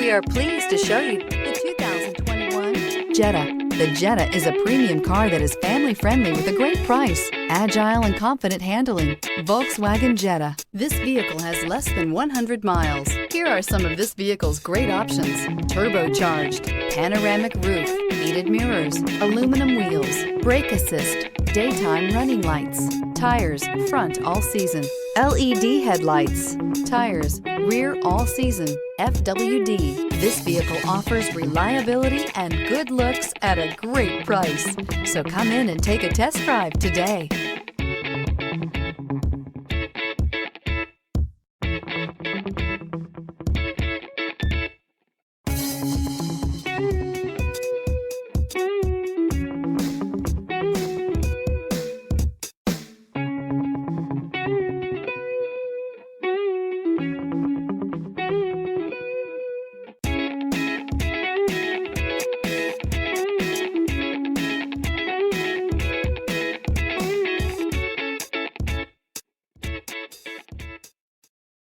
We are pleased to show you the 2021 Jetta. The Jetta is a premium car that is family-friendly with a great price, agile and confident handling. Volkswagen Jetta. This vehicle has less than 100 miles. Here are some of this vehicle's great options: turbocharged, panoramic roof, heated mirrors, aluminum wheels, brake assist, daytime running lights, tires front all season, LED headlights, tires rear all season, FWD. This vehicle offers reliability and good looks at a great price. So come in and take a test drive today.